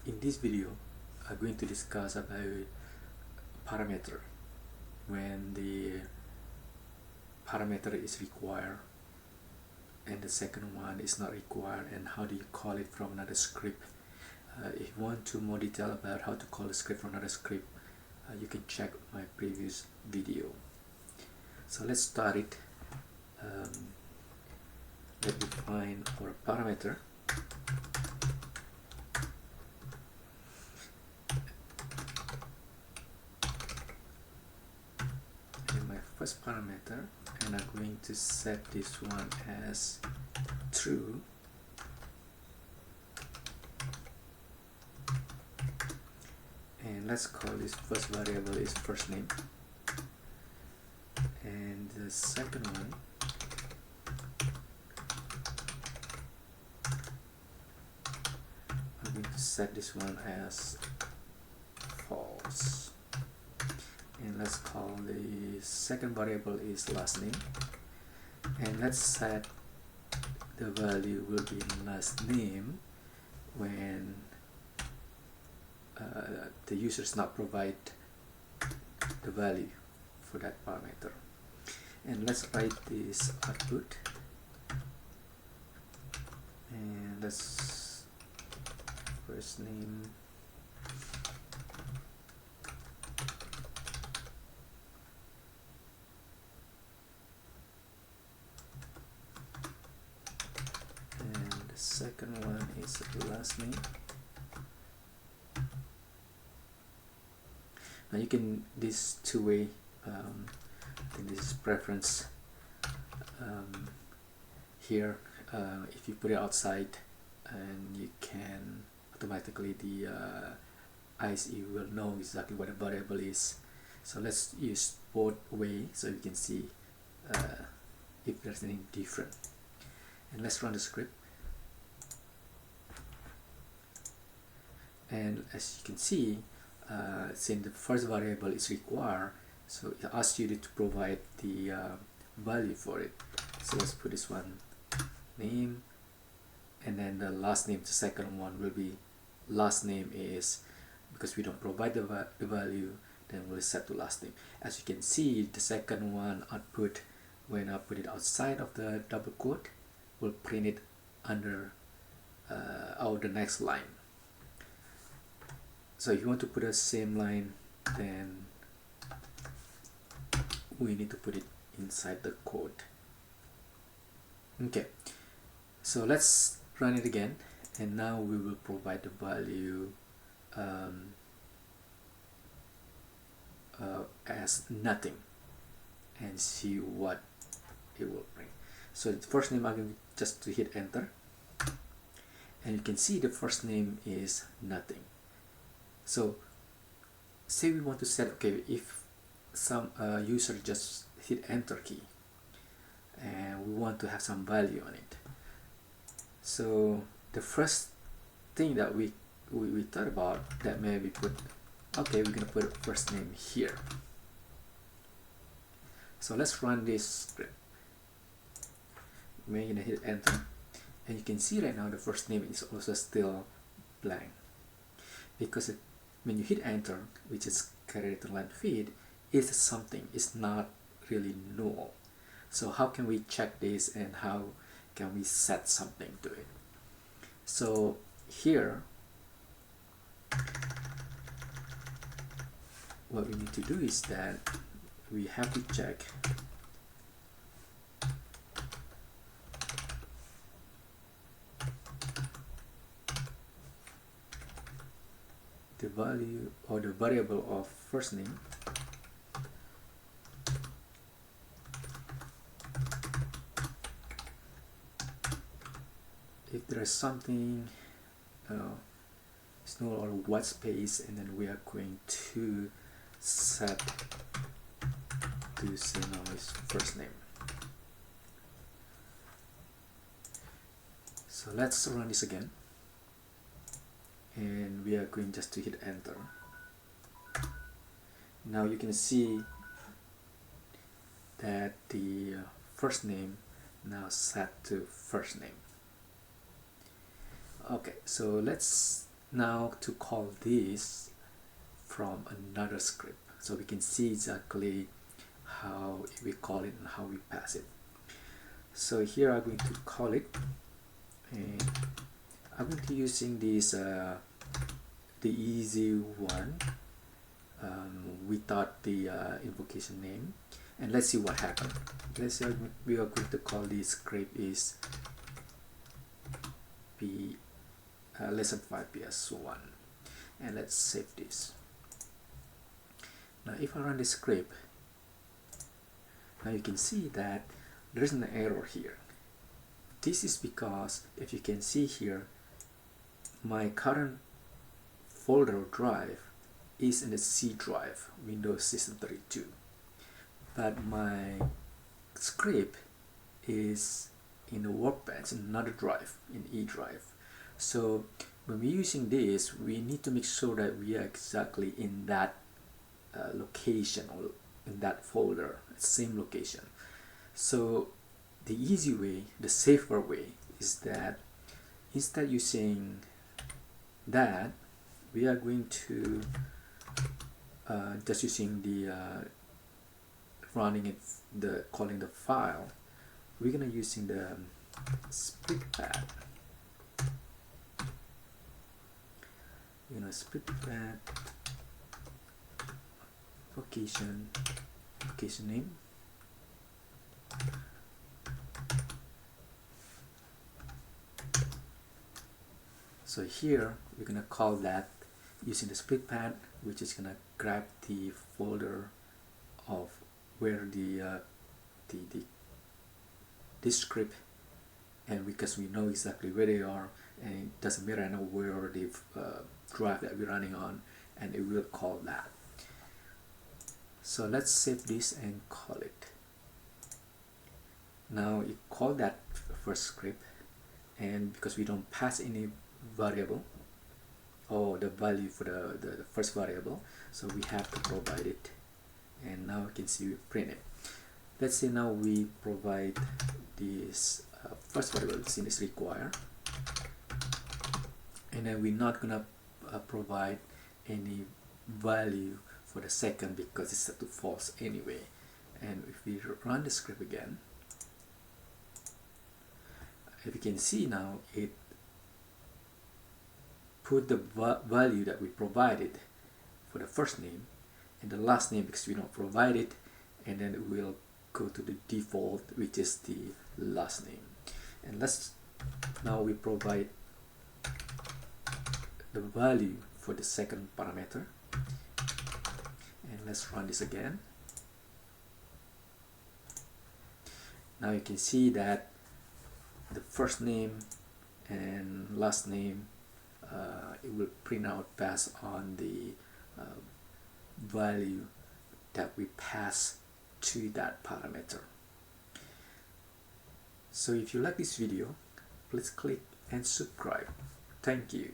In this video, I'm going to discuss about parameter, when the parameter is required and the second one is not required, and how do you call it from another script. If you want to more detail about how to call a script from another script, you can check my previous video. So let's start it. Let's define our parameter. And my first parameter, and I'm going to set this one as true. And let's call this first variable is first name, and the second one I'm going to set this one as false. And let's call the second variable is last name, and let's set the value will be last name when the user does not provide the value for that parameter. And let's write this output, and let's first name and the second one is last name. Now you can this two-way. I think this is preference. Here, if you put it outside, and you can automatically the ISE will know exactly what the variable is. So let's use both way so you can see if there's anything different. And let's run the script. And as you can see, since the first variable is required, so it asks you to provide the value for it. So let's put this one name, and then the last name, the second one will be last name is, because we don't provide the value, then we'll set to last name. As you can see, the second one output, when I put it outside of the double quote, will print it under the next line. So if you want to put the same line, then we need to put it inside the code. Okay, so let's run it again, and now we will provide the value as nothing and see what it will bring. So the first name, I'm going just to hit enter, and you can see the first name is nothing. So say we want to set, okay, if some user just hit enter key and we want to have some value on it. So the first thing that we thought about, that maybe put, okay, we're gonna put first name here. So let's run this script. We're gonna hit enter, and you can see right now the first name is also still blank, because when you hit enter, which is Carriage Return Line Feed, is something, it's not really null. So how can we check this, and how can we set something to it? So here, what we need to do is that we have to check the value or the variable of first name if there is something it's null or white space, and then we are going to set to same as first name. So let's run this again, and we are going just to hit enter. Now you can see that the first name now set to first name. Okay, so let's now to call this from another script, so we can see exactly how we call it and how we pass it. So here I'm going to call it, and I'm going to using this the easy one without the invocation name, and let's see what happened. Let's say we are going to call this script is p less than 5 ps1, and let's save this. Now if I run the script, now you can see that there is an error here. This is because, if you can see here, my current folder or drive is in the C drive, Windows System 32, but my script is in the workbench, in another drive, in E drive. So when we're using this, we need to make sure that we are exactly in that location, or in that folder, same location. So the easy way, the safer way, is that instead using that, we are going to just using the running it, the calling the file, we're gonna using the split pad. We're gonna split pad location name. So here we're gonna call that using the split pad, which is gonna grab the folder of where this script, and because we know exactly where they are, and it doesn't matter, I know where the drive that we're running on, and it will call that. So let's save this and call it. Now it called that first script, and because we don't pass any variable or the value for the first variable, so we have to provide it, and now you can see we print it. Let's say now we provide this first variable, since it's require, and then we're not gonna provide any value for the second because it's set to false anyway. And if we run the script again, if you can see now, it put the value that we provided for the first name and the last name because we don't provide it, and then it will go to the default, which is the last name. And now we provide the value for the second parameter, and let's run this again. Now you can see that the first name and last name, it will print out based on the value that we pass to that parameter. So if you like this video, please click and subscribe. Thank you.